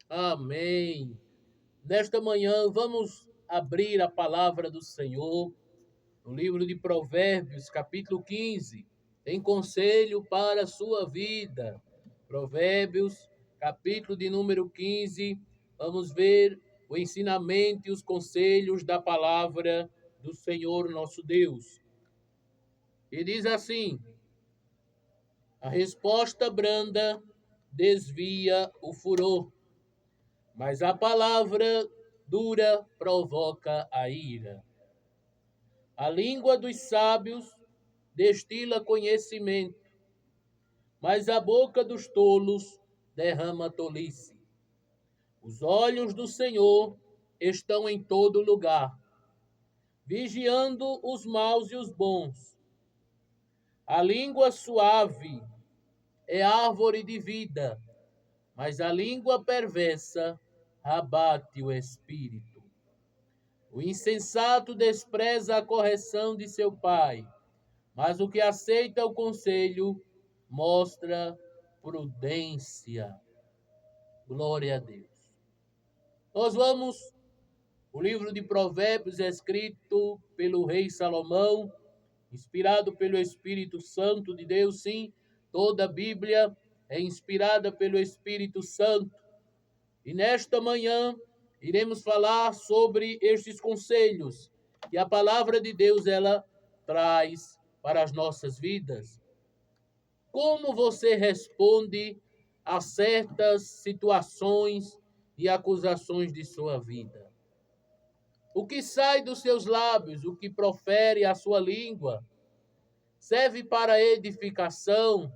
Amém. Nesta manhã vamos abrir a palavra do Senhor no livro de Provérbios, capítulo 15. Tem conselho para a sua vida. Provérbios, capítulo de número 15. Vamos ver o ensinamento e os conselhos da palavra do Senhor nosso Deus. E diz assim: a resposta branda desvia o furor, mas a palavra dura provoca a ira. A língua dos sábios destila conhecimento, mas a boca dos tolos derrama tolice. Os olhos do Senhor estão em todo lugar, vigiando os maus e os bons. A língua suave é árvore de vida, mas a língua perversa abate o espírito. O insensato despreza a correção de seu pai, mas o que aceita o conselho mostra prudência. Glória a Deus. Nós vamos, o livro de Provérbios escrito pelo rei Salomão, inspirado pelo Espírito Santo de Deus, sim, toda a Bíblia é inspirada pelo Espírito Santo. E nesta manhã iremos falar sobre estes conselhos que a palavra de Deus ela traz para as nossas vidas. Como você responde a certas situações e acusações de sua vida? O que sai dos seus lábios, o que profere a sua língua, serve para edificação,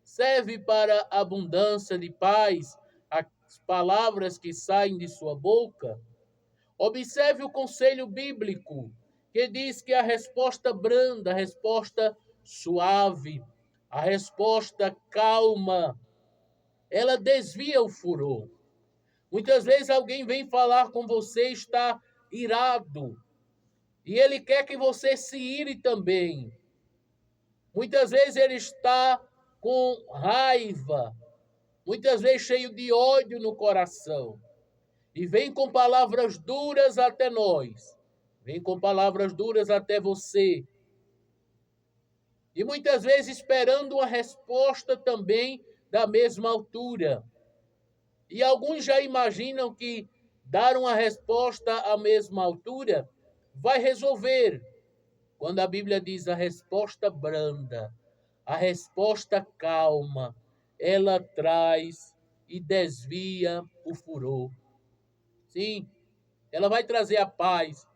serve para abundância de paz, as palavras que saem de sua boca? Observe o conselho bíblico, que diz que a resposta branda, a resposta suave, a resposta calma, ela desvia o furor. Muitas vezes alguém vem falar com você, está irado, e ele quer que você se ire também. Muitas vezes ele está com raiva, muitas vezes cheio de ódio no coração. E vem com palavras duras até nós. Vem com palavras duras até você. E muitas vezes esperando uma resposta também da mesma altura. E alguns já imaginam que dar uma resposta à mesma altura vai resolver. Quando a Bíblia diz a resposta branda, a resposta calma, ela traz e desvia o furor. Sim, ela vai trazer a paz,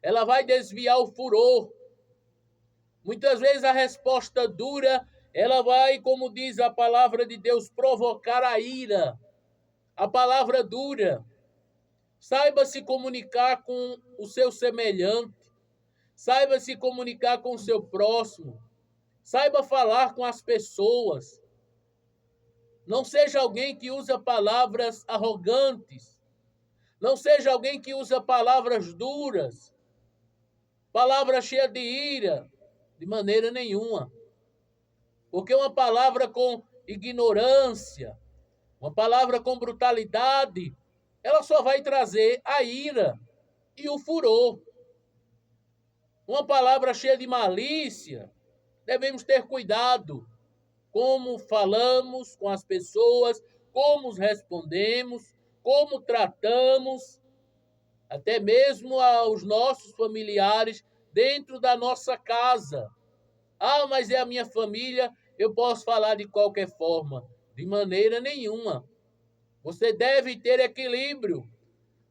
ela vai desviar o furor. Muitas vezes a resposta dura, ela vai, como diz a palavra de Deus, provocar a ira. A palavra dura. Saiba se comunicar com o seu semelhante, saiba se comunicar com o seu próximo, saiba falar com as pessoas. Não seja alguém que usa palavras arrogantes, não seja alguém que usa palavras duras, palavras cheias de ira, de maneira nenhuma. Porque uma palavra com ignorância, uma palavra com brutalidade, ela só vai trazer a ira e o furor. Uma palavra cheia de malícia, devemos ter cuidado como falamos com as pessoas, como respondemos, como tratamos, até mesmo aos nossos familiares dentro da nossa casa. Ah, mas é a minha família, eu posso falar de qualquer forma. De maneira nenhuma. Você deve ter equilíbrio.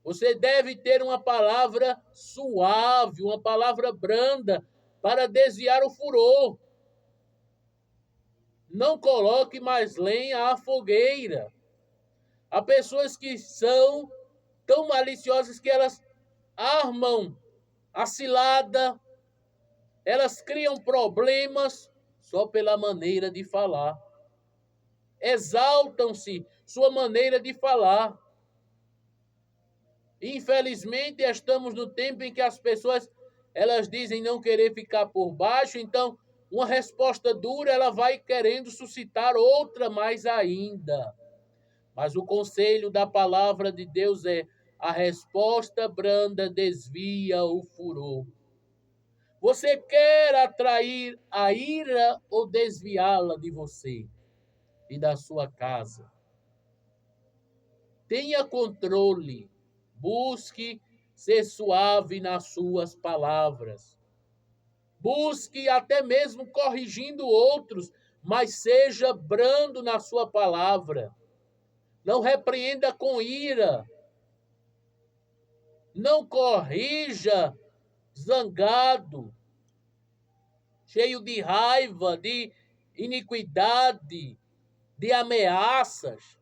Você deve ter uma palavra suave, uma palavra branda para desviar o furor. Não coloque mais lenha à fogueira. Há pessoas que são tão maliciosas que elas armam a cilada, elas criam problemas só pela maneira de falar. Exaltam-se sua maneira de falar. Infelizmente, estamos no tempo em que as pessoas elas dizem não querer ficar por baixo, então uma resposta dura ela vai querendo suscitar outra mais ainda. Mas o conselho da palavra de Deus é: a resposta branda desvia o furor. Você quer atrair a ira ou desviá-la de você e da sua casa? Tenha controle. Busque ser suave nas suas palavras. Busque até mesmo corrigindo outros, mas seja brando na sua palavra. Não repreenda com ira. Não corrija zangado, cheio de raiva, de iniquidade, de ameaças.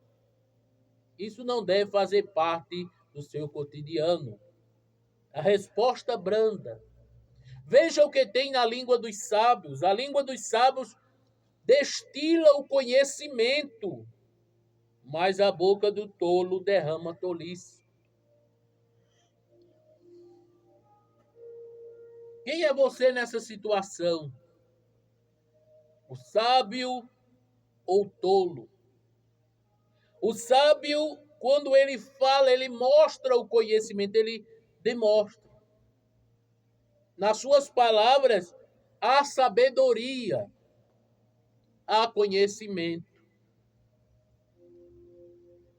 Isso não deve fazer parte do seu cotidiano. A resposta branda. Veja o que tem na língua dos sábios. A língua dos sábios destila o conhecimento, mas a boca do tolo derrama tolice. Quem é você nessa situação? O sábio ou o tolo? O sábio, quando ele fala, ele mostra o conhecimento, ele demonstra. Nas suas palavras, há sabedoria, há conhecimento.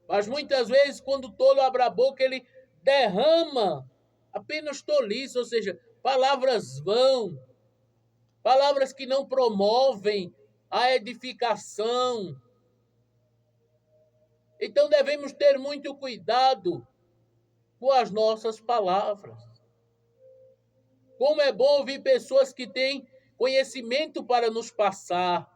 Mas muitas vezes, quando o tolo abre a boca, ele derrama apenas tolice, ou seja, palavras vãs, palavras que não promovem a edificação. Então devemos ter muito cuidado com as nossas palavras. Como é bom ouvir pessoas que têm conhecimento para nos passar,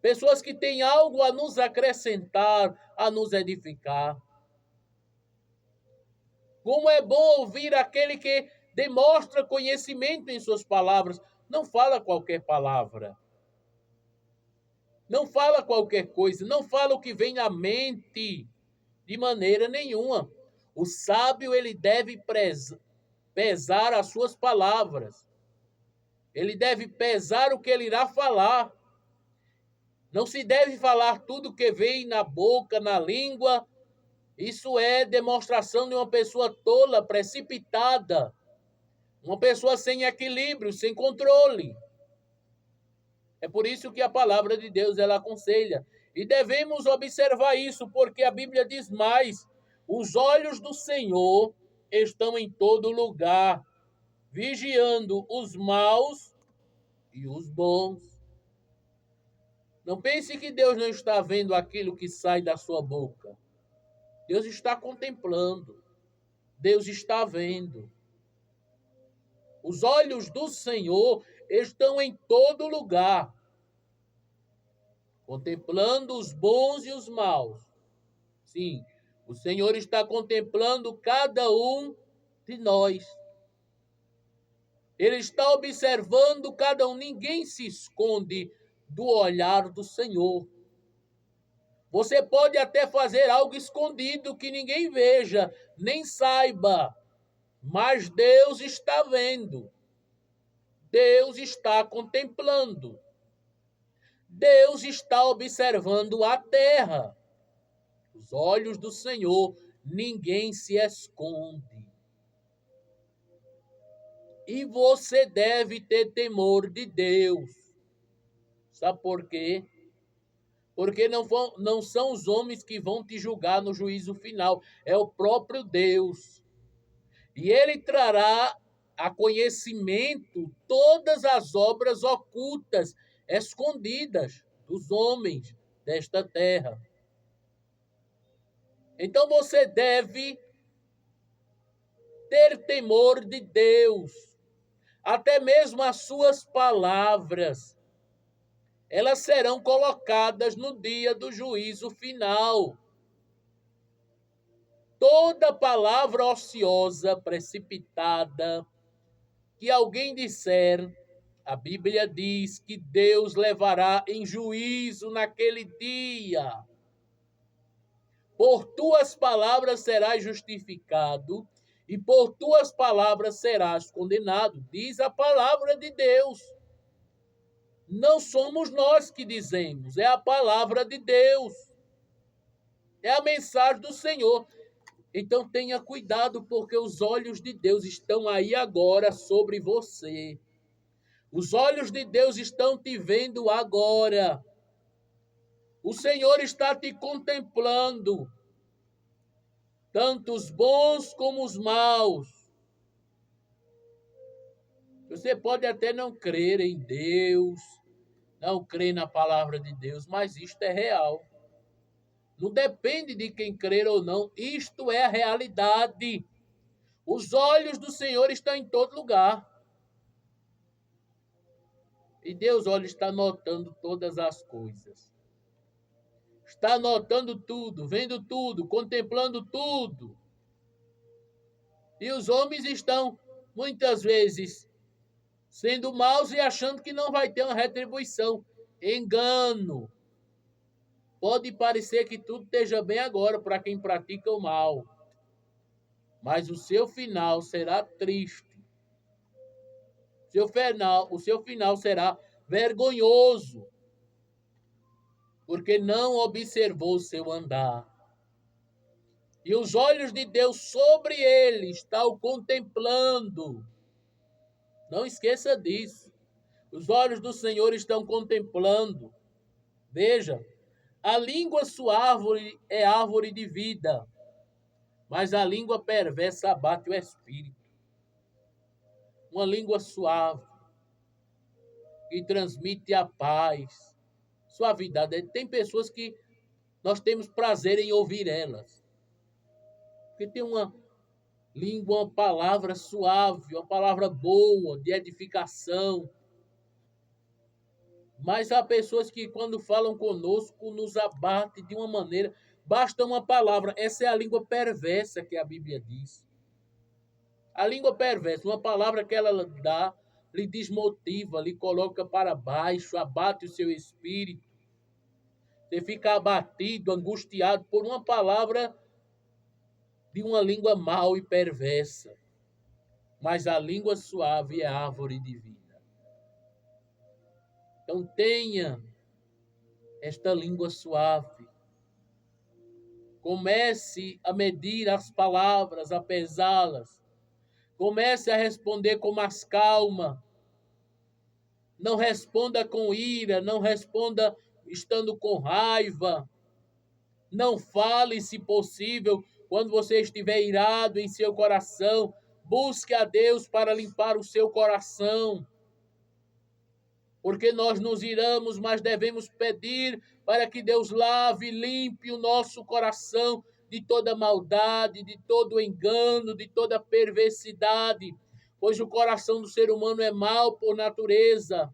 pessoas que têm algo a nos acrescentar, a nos edificar. Como é bom ouvir aquele que demonstra conhecimento em suas palavras. Não fala qualquer palavra. Não fala qualquer coisa. Não fala o que vem à mente de maneira nenhuma. O sábio, ele deve pesar as suas palavras. Ele deve pesar o que ele irá falar. Não se deve falar tudo que vem na boca, na língua. Isso é demonstração de uma pessoa tola, precipitada. Uma pessoa sem equilíbrio, sem controle. É por isso que a palavra de Deus ela aconselha. E devemos observar isso, porque a Bíblia diz mais: os olhos do Senhor estão em todo lugar, vigiando os maus e os bons. Não pense que Deus não está vendo aquilo que sai da sua boca. Deus está contemplando. Deus está vendo. Os olhos do Senhor estão em todo lugar, contemplando os bons e os maus. Sim, o Senhor está contemplando cada um de nós. Ele está observando cada um. Ninguém se esconde do olhar do Senhor. Você pode até fazer algo escondido que ninguém veja, nem saiba, mas Deus está vendo. Deus está contemplando. Deus está observando a terra. Os olhos do Senhor, ninguém se esconde. E você deve ter temor de Deus. Sabe por quê? Porque não são os homens que vão te julgar no juízo final. É o próprio Deus. E ele trará a conhecimento todas as obras ocultas, escondidas dos homens desta terra. Então você deve ter temor de Deus. Até mesmo as suas palavras, elas serão colocadas no dia do juízo final. Toda palavra ociosa, precipitada, que alguém disser, a Bíblia diz que Deus levará em juízo naquele dia. Por tuas palavras serás justificado e por tuas palavras serás condenado, diz a palavra de Deus. Não somos nós que dizemos, é a palavra de Deus. É a mensagem do Senhor. Então tenha cuidado, porque os olhos de Deus estão aí agora sobre você. Os olhos de Deus estão te vendo agora. O Senhor está te contemplando, tanto os bons como os maus. Você pode até não crer em Deus, não crer na palavra de Deus, mas isto é real. Não depende de quem crer ou não, isto é a realidade. Os olhos do Senhor estão em todo lugar. E Deus, olha, está notando todas as coisas. Está notando tudo, vendo tudo, contemplando tudo. E os homens estão, muitas vezes, sendo maus e achando que não vai ter uma retribuição. Engano. Pode parecer que tudo esteja bem agora para quem pratica o mal, mas o seu final será triste. O seu final será vergonhoso, porque não observou o seu andar. E os olhos de Deus sobre ele estão contemplando. Não esqueça disso. Os olhos do Senhor estão contemplando. Veja, a língua suave é árvore de vida, mas a língua perversa abate o espírito. Uma língua suave, que transmite a paz, suavidade. Tem pessoas que nós temos prazer em ouvir elas, porque tem uma língua, uma palavra suave, uma palavra boa, de edificação. Mas há pessoas que, quando falam conosco, nos abate de uma maneira. Basta uma palavra. Essa é a língua perversa que a Bíblia diz. A língua perversa, uma palavra que ela dá, lhe desmotiva, lhe coloca para baixo, abate o seu espírito. Você fica abatido, angustiado por uma palavra de uma língua mau e perversa. Mas a língua suave é árvore de vida. Então tenha esta língua suave. Comece a medir as palavras, a pesá-las. Comece a responder com mais calma. Não responda com ira, não responda estando com raiva. Não fale, se possível, quando você estiver irado em seu coração. Busque a Deus para limpar o seu coração. Porque nós nos iramos, mas devemos pedir para que Deus lave e limpe o nosso coração de toda maldade, de todo engano, de toda perversidade, pois o coração do ser humano é mau por natureza.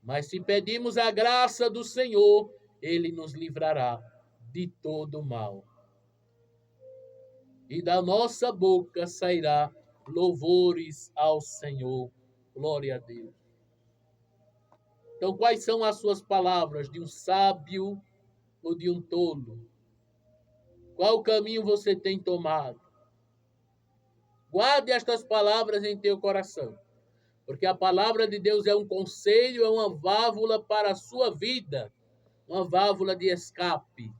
Mas se pedimos a graça do Senhor, Ele nos livrará de todo mal. E da nossa boca sairá louvores ao Senhor. Glória a Deus. Então, quais são as suas palavras de um sábio ou de um tolo? Qual caminho você tem tomado? Guarde estas palavras em teu coração, porque a palavra de Deus é um conselho, é uma válvula para a sua vida, uma válvula de escape.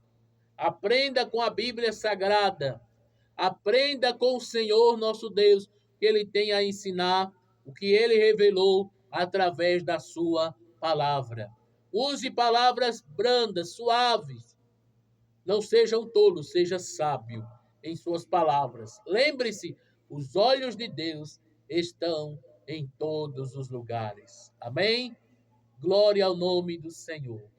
Aprenda com a Bíblia Sagrada, aprenda com o Senhor nosso Deus, que Ele tem a ensinar, o que Ele revelou através da sua palavra. Use palavras brandas, suaves. Não seja um tolo, seja sábio em suas palavras. Lembre-se, os olhos de Deus estão em todos os lugares. Amém? Glória ao nome do Senhor.